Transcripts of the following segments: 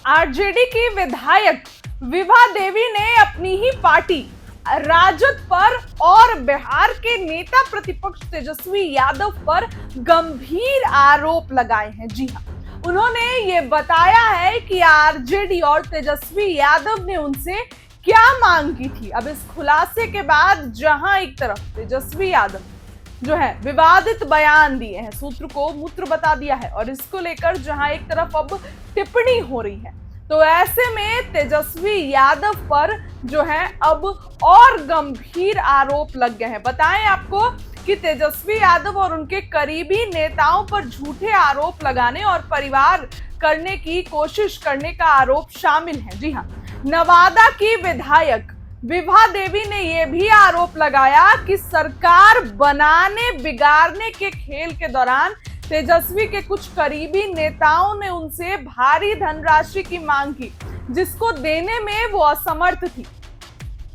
RJD की विधायक विभा देवी ने अपनी ही पार्टी राजद पर और बिहार के नेता प्रतिपक्ष तेजस्वी यादव पर गंभीर आरोप लगाए हैं। जी हां, उन्होंने ये बताया है कि आरजेडी और तेजस्वी यादव ने उनसे क्या मांग की थी। अब इस खुलासे के बाद जहां एक तरफ तेजस्वी यादव जो है विवादित बयान दिए हैं, सूत्र को मूत्र बता दिया है, और इसको लेकर जहां एक तरफ अब टिप्पणी हो रही है, तो ऐसे में तेजस्वी यादव पर जो है अब और गंभीर आरोप लग गए हैं। बताएं आपको कि तेजस्वी यादव और उनके करीबी नेताओं पर झूठे आरोप लगाने और परिवार करने की कोशिश करने का आरोप शामिल है। जी हां, नवादा की विधायक विभा देवी ने यह भी आरोप लगाया कि सरकार बनाने बिगाड़ने के खेल के दौरान तेजस्वी के कुछ करीबी नेताओं ने उनसे भारी धनराशि की मांग की, जिसको देने में वो असमर्थ थी।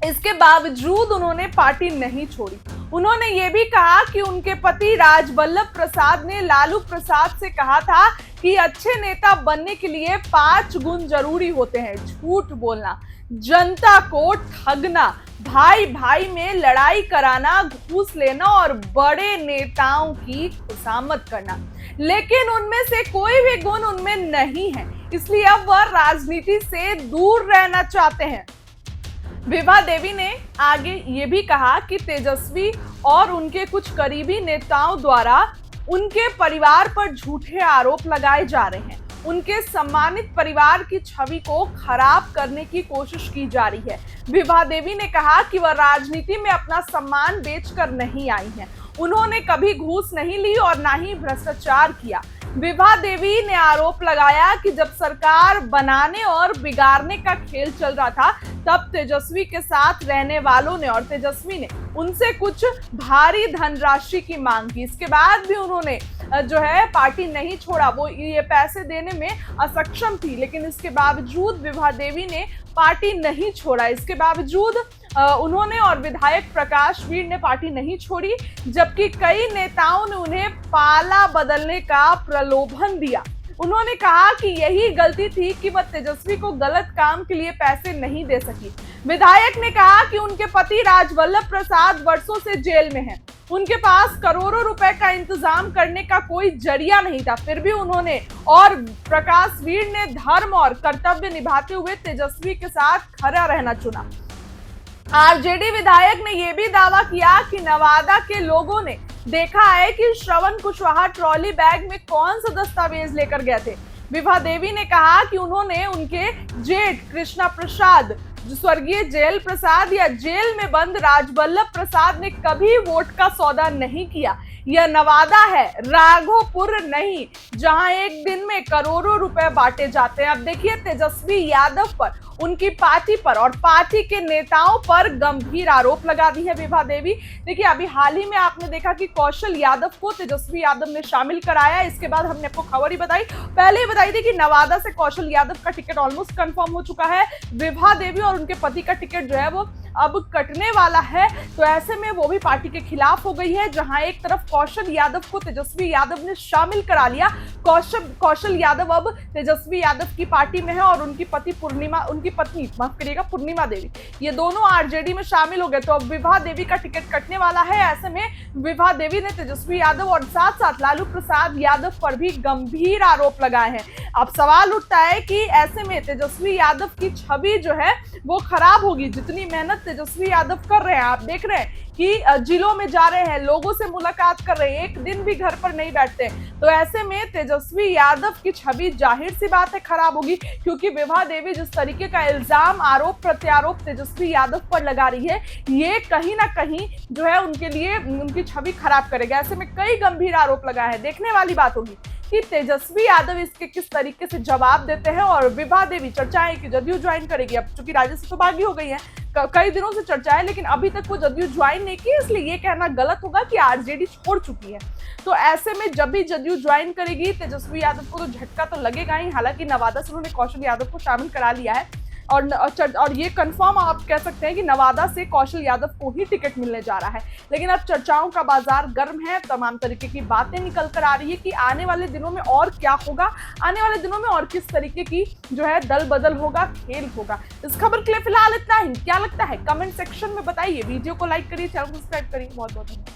इसके बावजूद उन्होंने पार्टी नहीं छोड़ी। उन्होंने ये भी कहा कि उनके पति राजवल्लभ प्रसाद ने लालू प्रसाद से कहा था कि अच्छे नेता बनने के लिए 5 गुण जरूरी होते हैं: झूठ बोलना, जनता को ठगना, भाई भाई में लड़ाई कराना, घूस लेना और बड़े नेताओं की खुशामद करना। लेकिन उनमें से कोई भी गुण उनमें नहीं है, इसलिए अब वह राजनीति से दूर रहना चाहते हैं। विभा देवी ने आगे ये भी कहा कि तेजस्वी और उनके कुछ करीबी नेताओं द्वारा उनके परिवार पर झूठे आरोप लगाए जा रहे हैं। उनके सम्मानित परिवार की छवि को खराब करने की कोशिश की जा रही है। विभा देवी ने कहा कि वह राजनीति में अपना सम्मान बेचकर नहीं आई हैं। उन्होंने कभी घूस नहीं ली और ना ही भ्रष्टाचार किया। विभा देवी ने आरोप लगाया कि जब सरकार बनाने और बिगाड़ने का खेल चल रहा था, तब तेजस्वी के साथ रहने वालों ने और तेजस्वी ने उनसे कुछ भारी धनराशि की मांग की। इसके बाद भी उन्होंने जो है पार्टी नहीं छोड़ा, वो ये पैसे देने में असक्षम थी, लेकिन इसके बावजूद विभा देवी ने पार्टी नहीं छोड़ा। इसके बावजूद उन्होंने और विधायक प्रकाश वीर ने पार्टी नहीं छोड़ी, जबकि कई नेताओं ने उन्हें पाला बदलने का प्रलोभन दिया। उन्होंने कहा कि यही गलती थी कि वह तेजस्वी को गलत काम के लिए पैसे नहीं दे सकी। विधायक ने कहा कि उनके पति राजवल्लभ प्रसाद वर्षों से जेल में हैं। उनके पास करोड़ों रुपए का इंतजाम करने का कोई जरिया नहीं था, फिर भी उन्होंने और प्रकाश वीर ने धर्म और कर्तव्य निभाते हुए तेजस्वी के साथ खड़ा रहना चुना। आरजेडी विधायक ने यह भी दावा किया कि नवादा के लोगों ने देखा है कि श्रवण कुशवाहा ट्रॉली बैग में कौन सा दस्तावेज लेकर गए थे। विभा देवी ने कहा कि उन्होंने उनके जेठ कृष्णा प्रसाद, स्वर्गीय जेल प्रसाद या जेल में बंद राजवल्लभ प्रसाद ने कभी वोट का सौदा नहीं किया। यह नवादा है, राघोपुर नहीं, जहां एक दिन में करोड़ों रुपए बांटे जाते हैं। अब देखिए, तेजस्वी यादव पर, उनकी पार्टी पर और पार्टी के नेताओं पर गंभीर आरोप लगा दी है विभा देवी। देखिए, अभी हाल ही में आपने देखा कि कौशल यादव को तेजस्वी यादव ने शामिल कराया। इसके बाद हमने आपको खबर ही बताई, पहले ही बताई थी कि नवादा से कौशल यादव का टिकट ऑलमोस्ट कंफर्म हो चुका है। विभा देवी और उनके पति का टिकट जो है वो अब कटने वाला है। तो ऐसे में वो भी पार्टी के खिलाफ हो गई है, जहां एक तरफ कौशल यादव को तेजस्वी यादव ने शामिल करा लिया। कौशल यादव अब तेजस्वी यादव की पार्टी में है और उनकी पत्नी माफ करिएगा पूर्णिमा देवी, ये दोनों आरजेडी में शामिल हो गए। तो अब विभा देवी का टिकट कटने वाला है। ऐसे में विभा देवी ने तेजस्वी यादव और साथ साथ लालू प्रसाद यादव पर भी गंभीर आरोप लगाए हैं। अब सवाल उठता है कि ऐसे में तेजस्वी यादव की छवि जो है वो खराब होगी। जितनी मेहनत तेजस्वी यादव कर रहे हैं, आप देख रहे हैं कि जिलों में जा रहे हैं, लोगों से मुलाकात कर रहे हैं, एक दिन भी घर पर नहीं बैठते। तो ऐसे में तेजस्वी यादव की छवि जाहिर सी बात है खराब होगी, क्योंकि विभा देवी जिस तरीके का इल्जाम, आरोप प्रत्यारोप तेजस्वी यादव पर लगा रही है, ये कहीं ना कहीं जो है उनके लिए उनकी छवि खराब करेगा। ऐसे में कई गंभीर आरोप लगाए हैं। देखने वाली बात होगी कि तेजस्वी यादव इसके किस तरीके से जवाब देते हैं। और विभा देवी, चर्चा है कि जदयू ज्वाइन करेगी। अब चूंकि राज्य से तो भागी हो गई है, कई दिनों से चर्चा है, लेकिन अभी तक वो जदयू ज्वाइन नहीं की, इसलिए ये कहना गलत होगा कि आरजेडी छोड़ चुकी है। तो ऐसे में जब भी जदयू ज्वाइन करेगी, तेजस्वी यादव को तो झटका तो लगेगा ही। हालांकि नवादा से उन्होंने कौशल यादव को शामिल करा लिया है, और ये कंफर्म आप कह सकते हैं कि नवादा से कौशल यादव को ही टिकट मिलने जा रहा है। लेकिन अब चर्चाओं का बाजार गर्म है, तमाम तरीके की बातें निकल कर आ रही है कि आने वाले दिनों में और क्या होगा, आने वाले दिनों में और किस तरीके की जो है दल बदल होगा, खेल होगा। इस खबर के लिए फिलहाल इतना ही। क्या लगता है कमेंट सेक्शन में बताइए। वीडियो को लाइक करिए, चैनल को सब्सक्राइब करिए। बहुत बहुत धन्यवाद।